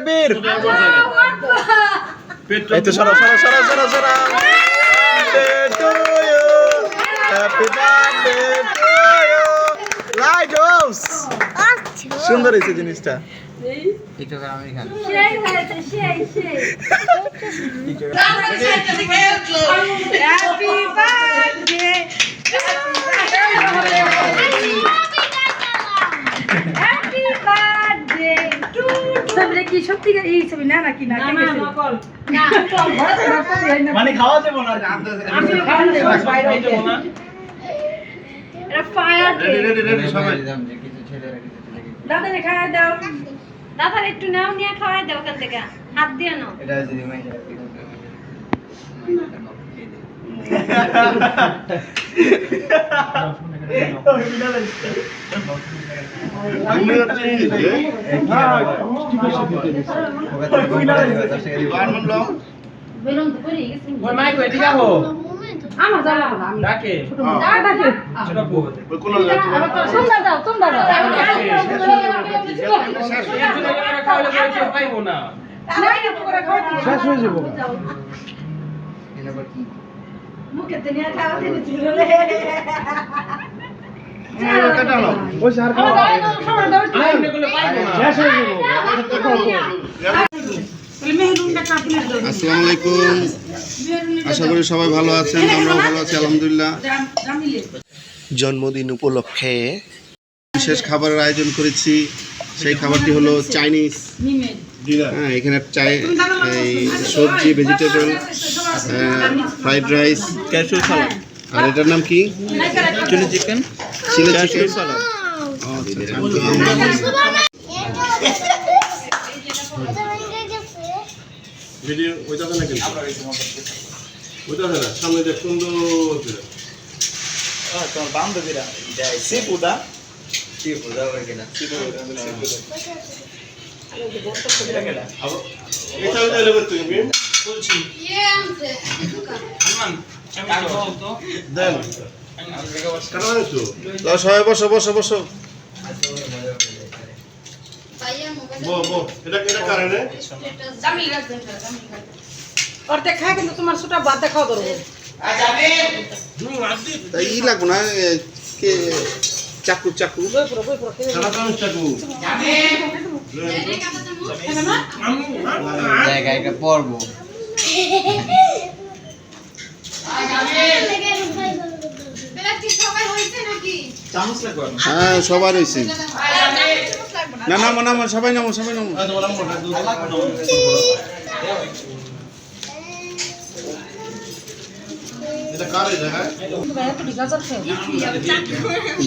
তাকবীর এই তো সরা সরা সরা সরা সরা happy birthday to you lighthouse সুন্দর হয়েছে জিনিসটা TikToker American happy birthday happy birthday to সবরে কি সত্যি এই ছবি না নাকি না নকল না মানে খাওয়া যাবে না আমি খাওয়া দেব বাইরে দেব না এটা ফায়ার রেডি সবাই দাদা রে খাওয়া দাও দাদা একটু নাও নিয়ে খাওয়া দাও ওখান থেকে হাত দিয়ে নাও এটা যদি মাই বেলুন তো পড়ে গেছে ওই মাইক ওই ঠিক আছে আমার জানা না আমি ডাকে ডাকে ছোট বউ ওই কোন তোমরা দাও পাইবো না শেষ হয়ে যাবো মুখে তো নিয়ে খাওয়া দিতে ছিল রে ওই স্যার শেষ হয়ে যাবো আসসালামু আলাইকুম আশা করি সবাই ভালো আছেন আমরাও ভালো আছি আলহামদুলিল্লাহ জন্মদিন উপলক্ষে বিশেষ খাবারের আয়োজন করেছি সেই খাবারটি হলো চাইনিজ হ্যাঁ এখানে এই সবজি vegetable fried rice cashew salad আর এটার নাম কি chilli chicken chilli chicken salad video ওইটাতে নাকি ওইটাতে না সামনে দেখ সুন্দর করে তোমার বান্ধবীরা সিপুদা এটা ওইটা লেবে তুমি দেন কাটা তো তো সবাই বসো বসো বসো বো এটা কারণে অর্ধেক খায় কিন্তু তোমার ছোট ভাত খাওয়া ধরবো তাই ই লাগবো না কে চাকু চাকু সারা কারণ চাকু জায়গায় একটা পড়বো হ্যাঁ সবার হয়েছে না নামো নামো সবাই নামো সবাই নামো এটা কার এই জায়গায়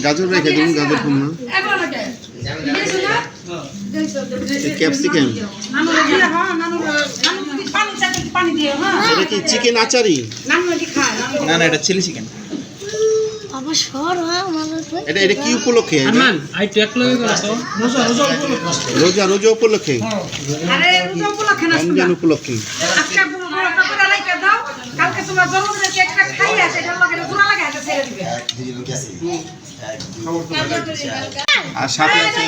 গাজর রেখে দিন গাজর কম না ক্যাপসিকাম এটা কি চিকেন আচারি না না এটা চিলি চিকেন এটা এটা কি উপলক্ষে এটা? রোজা রোজা উপলক্ষে রমজান উপলক্ষে কালকে তোমার জন্মদিনে কেকটা খাইয়া সেটার লগে জোড়া লাগাই ছেড়ে দিবে আর সাথে আছে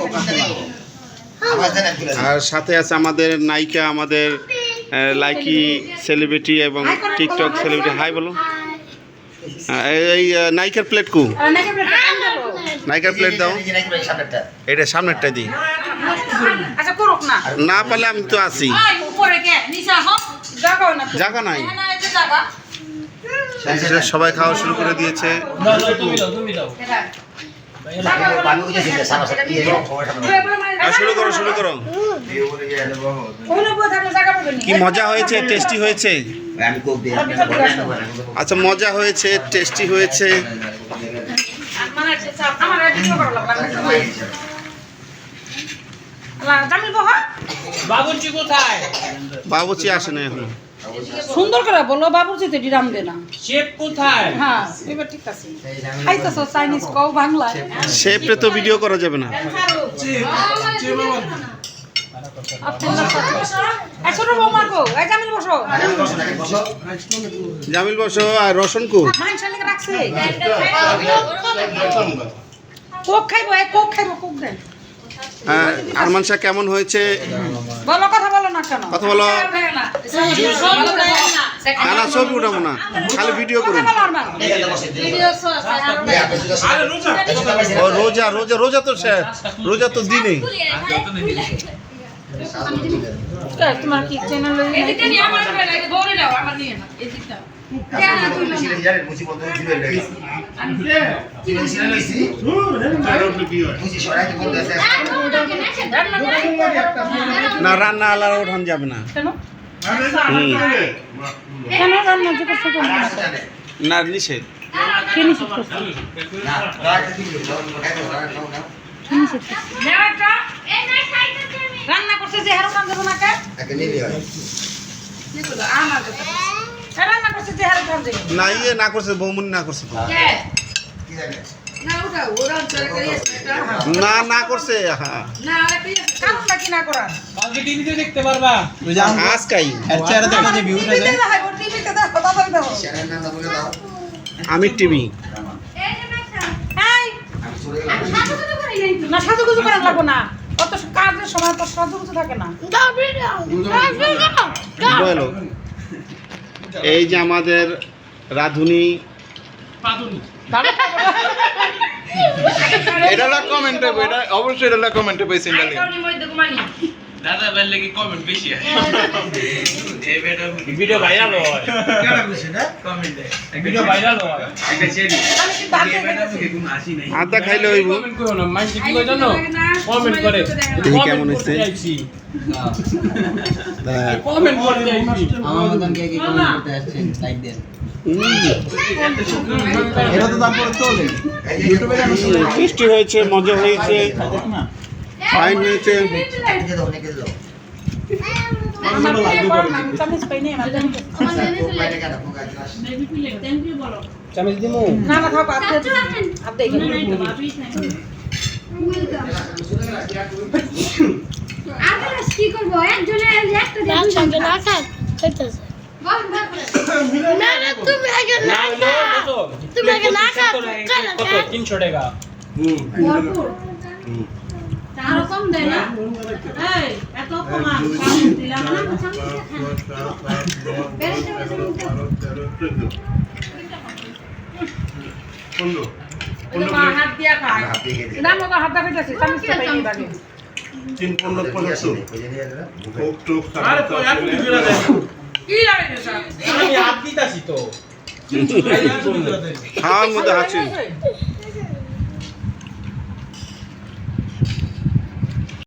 কোকা কোলা আর সাথে আছে আমাদের নায়িকা আমাদের লাইকি সেলিব্রিটি এবং টিকটক সেলিব্রিটি হাই বলো এই নায়িকার প্লেট কু নায়িকার প্লেট দাও এটা সামনেরটা দিই আচ্ছা করুক না না পারলে আমি তো আছি উপরে কে নিচে হোক জায়গা না জায়গা নাই না এই যে জায়গা সবাই খাওয়া শুরু করে দিয়েছে শুরু করো শুরু করো কি মজা হয়েছে টেস্টি হয়েছে আচ্ছা মজা হয়েছে টেস্টি হয়েছে বাবুর্চি কোথায় বাবুচি আসে না এখন সুন্দর করে বলো বাবুজি তো ডিরাম দে না শেফ কোথায় হ্যাঁ এবার ঠিক আছে খাইতেছো চাইনিজ কও বাংলায় শেফে তো ভিডিও করা যাবে না ছোট বৌমা কো এই জামিল বসো জামিল বসো আর রসন কো মাংস লিখে রাখছে কোক খাইবো কোক দেন আরমান শাহ কেমন হয়েছে? বলো, কথা বলো না কেন? কথা বলো। না না, ছবি উঠাবো না, খালি ভিডিও করুন। ও রোজা রোজা রোজা তো শেষ, রোজা তো দিনে। তোমার কি চ্যানেল? এদিকে নিয়ে আমার বলে দাও, আমার নিয়ে না এদিকটা। না রান্না আলাদা ওঠান যাবে না। কেন? হুম। কেন রান্না যে করছো কেন? না নিষেধ। কে নিষেধ করছে? রান্না করছে যে হারো কাম দেবো না কে? আমার কথা। রান্না করছে যে হারো কাম দেবো। না ইয়ে না করছে, বৌমনি না করছে তো। না ওটা ওরা চলে গেছে এটা। না না করছে, হ্যাঁ না আরে কারণটা কি না করার? কালকে টিভিতে দেখতে পারবা। আজকাই এর চেহারা দেখা যে ভিউটা যায়। টিভিতে হয়, ও টিভিতে দেখো, তাড়াতাড়ি দেখো। আমি টিভি। এই না সাজুগুজু করা লাগবো না, অত কাজের সময় তো সাজুগুজু থাকে না। বলো, এই যে আমাদের রাধুনী, এটা হলো কমেন্টে, এটা অবশ্যই এটা হলো কমেন্টে পাইছেন ডালি। দাদা বললে কি কমেন্ট বেশি হয়। এই ভিডিও ভাইরাল হয়। কেন খুশি না? কমেন্টে। ভিডিও ভাইরাল হয়। একটা শেয়ার। আদা খাইলে হইব। কমেন্ট করো না, মাইন্ড কি কই জানো? কমেন্ট করে। দেখি কেমন হইছে। কমেন্ট করতে আইছি। আমার মতন কে কি কমেন্ট করতে আসছেন লাইক দেন। এটা তো তারপরে চলে ইউটিউবে বৃষ্টি হয়েছে, মজা হয়েছে, ফাইন হয়েছে। চামিচ পাই নেই মানে চামিচ দিমু। না না খাও আপনি আপনি কি করবো একজনে একটা রাম সঙ্গে না খান খেতেছে না না তুমি আগে না খাও তুমি আগে না খাও কত 300 টাকা। ভরপুর আরো কম দেয় না এই এত কম দিলাম না হাত দিয়া খায় না মগা হাত দা ফেটেছে চামিচ পাই নেই বাগে 3-15 আরে কই আর কি বিলা দেয়। কি লাগে স্যার আমি হাত দিতাছি তো। খাওয়ার মধ্যে আছে।